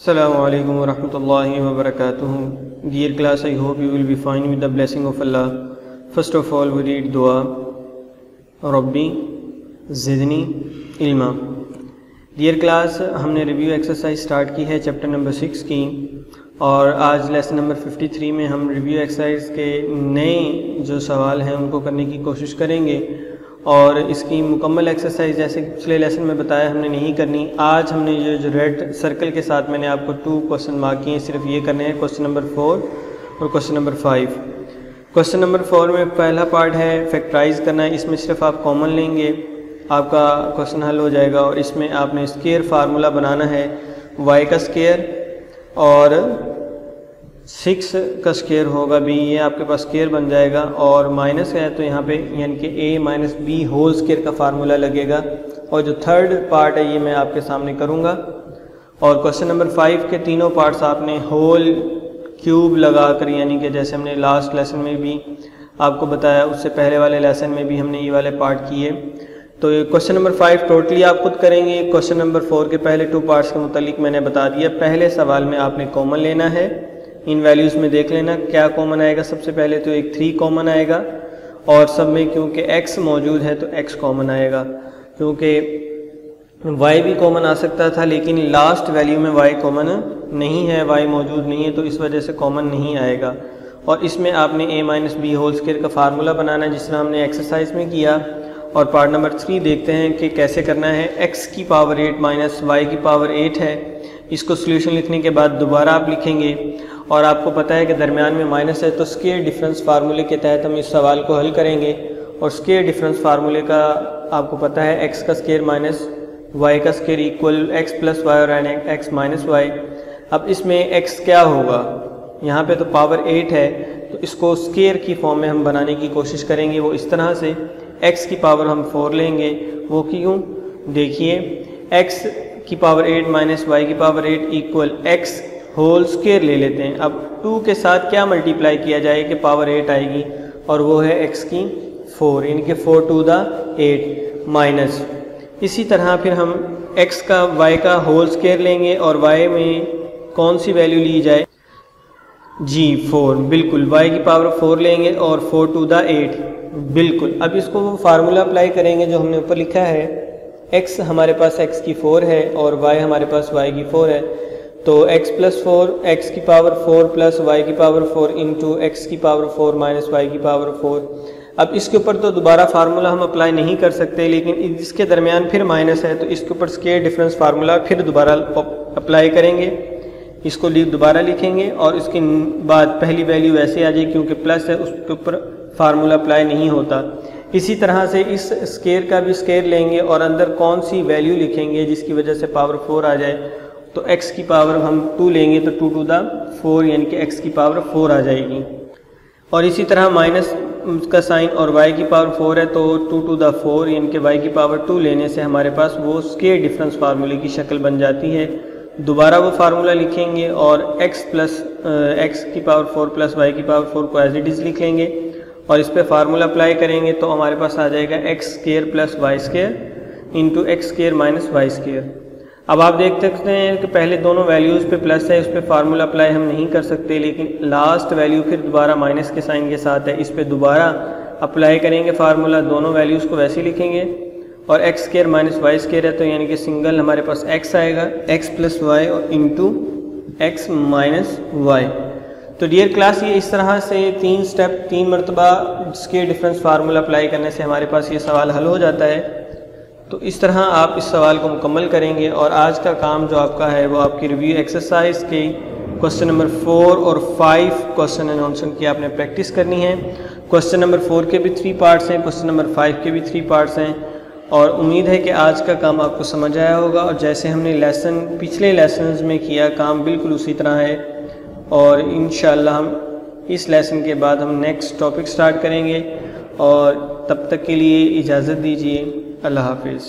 Assalamu alaikum wa rahmatullahi wa barakatuh. Dear class, I hope you will be fine with the blessing of Allah. First of all, we read dua. Rabbi Zidni Ilma. Dear class, हमने review exercise start की है chapter number 6 की, और आज lesson number 53 में हम review exercise के नए जो सवाल हैं उनको करने की कोशिश करेंगे। और इसकी मुकम्मल एक्सरसाइज जैसे कि पिछले लेसन में बताया हमने नहीं करनी। आज हमने ये जो रेड सर्कल के साथ मैंने आपको 2 क्वेश्चन मार्क किए, सिर्फ ये करने हैं, क्वेश्चन नंबर 4 और क्वेश्चन नंबर 5। क्वेश्चन नंबर 4 में पहला पार्ट है फैक्टराइज करना है। इसमें सिर्फ आप कॉमन लेंगे, आपका क्वेश्चन हल हो जाएगा। और इसमें आपने स्केयर फार्मूला बनाना है, y का स्केयर और 6 का स्केयर होगा b, ये आपके पास स्केयर बन जाएगा। और माइनस है तो यहाँ पे यानी कि a minus B whole square का फार्मूला लगेगा। और जो थर्ड पार्ट है ये मैं आपके सामने करूँगा। और क्वेश्चन नंबर 5 के तीनों पार्ट्स आपने होल क्यूब लगा कर, यानी कि जैसे हमने लास्ट लेसन में भी आपको बताया, उससे पहले वाले लेसन में भी हमने ये वाले पार्ट किए। तो क्वेश्चन नंबर 5 टोटली आप खुद करेंगे। क्वेश्चन नंबर 4 के पहले 2 पार्ट्स के मुतालिक मैंने बता दिया। पहले सवाल में आपने कॉमन लेना है, इन वैल्यूज़ में देख लेना क्या कॉमन आएगा। सबसे पहले तो एक 3 कॉमन आएगा, और सब में क्योंकि x मौजूद है तो x कॉमन आएगा। क्योंकि y भी कॉमन आ सकता था, लेकिन लास्ट वैल्यू में y कॉमन नहीं है, y मौजूद नहीं है, तो इस वजह से कॉमन नहीं आएगा। और इसमें आपने a minus B whole square का फार्मूला बनाना है, जिस तरह हमने एक्सरसाइज में किया। और पार्ट नंबर 3 देखते हैं कि कैसे करना है। x की पावर 8 माइनस y की पावर 8 है, इसको सोल्यूशन लिखने के बाद दोबारा आप लिखेंगे। और आपको पता है कि दरमियान में माइनस है, तो स्केयर डिफरेंस फार्मूले के तहत हम इस सवाल को हल करेंगे। और स्केयर डिफरेंस फार्मूले का आपको पता है, x का स्केयर माइनस y का square equal x plus y और x माइनस वाई। अब इसमें x क्या होगा, यहाँ पे तो पावर 8 है, तो इसको स्केयर की फॉर्म में हम बनाने की कोशिश करेंगे। वो इस तरह से x की पावर हम 4 लेंगे। वो क्यों, देखिए x की पावर 8 माइनस y की power 8 equal x whole square ले लेते हैं। अब 2 के साथ क्या मल्टीप्लाई किया जाए कि पावर 8 आएगी, और वो है x की 4, यानी कि 4 टू द 8 माइनस। इसी तरह फिर हम x का y का होल स्केयर लेंगे, और y में कौन सी वैल्यू ली जाए, जी 4, बिल्कुल y की पावर 4 लेंगे और 4 टू द 8, बिल्कुल। अब इसको वो फार्मूला अप्लाई करेंगे जो हमने ऊपर लिखा है। x हमारे पास x की 4 है और y हमारे पास y की 4 है, तो x प्लस 4, x की पावर 4 प्लस y की पावर 4 इंटू x की पावर 4 माइनस y की पावर 4। अब इसके ऊपर तो दोबारा फार्मूला हम अप्लाई नहीं कर सकते, लेकिन इसके दरमियान फिर माइनस है, तो इसके ऊपर स्केयर डिफरेंस फार्मूला फिर दोबारा अप्लाई करेंगे। इसको दोबारा लिखेंगे, और इसके बाद पहली वैल्यू वैसे आ जाए, क्योंकि प्लस है उसके ऊपर फार्मूला अप्लाई नहीं होता। इसी तरह से इस स्केयर का भी स्केयर लेंगे, और अंदर कौन सी वैल्यू लिखेंगे जिसकी वजह से पावर 4 आ जाए। तो x की पावर हम 2 लेंगे, तो 2 टू द 4, यानी कि x की पावर 4 आ जाएगी। और इसी तरह माइनस का साइन और y की पावर 4 है, तो 2 टू द 4 यानी कि y की पावर 2 लेने से हमारे पास वो स्केयर डिफरेंस फार्मूले की शक्ल बन जाती है। दोबारा वो फार्मूला लिखेंगे, और x की पावर 4 प्लस y की पावर 4 को एज इट इज़ लिख लेंगे, और इस पर फार्मूला अप्लाई करेंगे, तो हमारे पास आ जाएगा x square plus y square into x square minus y square. अब आप देख सकते हैं कि पहले दोनों वैल्यूज़ पे प्लस है, उस पर फार्मूला अप्लाई हम नहीं कर सकते, लेकिन लास्ट वैल्यू फिर दोबारा माइनस के साइन के साथ है, इस पर दोबारा अप्लाई करेंगे फार्मूला। दोनों वैल्यूज़ को वैसे लिखेंगे, और x square minus y square है, तो यानी कि सिंगल हमारे पास x आएगा, x प्लस वाई और इंटू x माइनस वाई। तो डियर क्लास, ये इस तरह से 3 स्टेप 3 मरतबा स्केयर डिफरेंस फार्मूला अप्लाई करने से हमारे पास ये सवाल हल हो जाता है। तो इस तरह आप इस सवाल को मुकम्मल करेंगे। और आज का काम जो आपका है वो आपकी रिव्यू एक्सरसाइज के क्वेश्चन नंबर 4 और 5 क्वेश्चन एंड आंसर की आपने प्रैक्टिस करनी है। क्वेश्चन नंबर 4 के भी 3 पार्ट्स हैं, क्वेश्चन नंबर 5 के भी 3 पार्ट्स हैं। और उम्मीद है कि आज का काम आपको समझ आया होगा, और जैसे हमने पिछले लेसन्स में किया काम बिल्कुल उसी तरह है। और इंशाअल्लाह हम इस लेसन के बाद हम नेक्स्ट टॉपिक स्टार्ट करेंगे, और तब तक के लिए इजाज़त दीजिए। अल्लाह हाफिज़।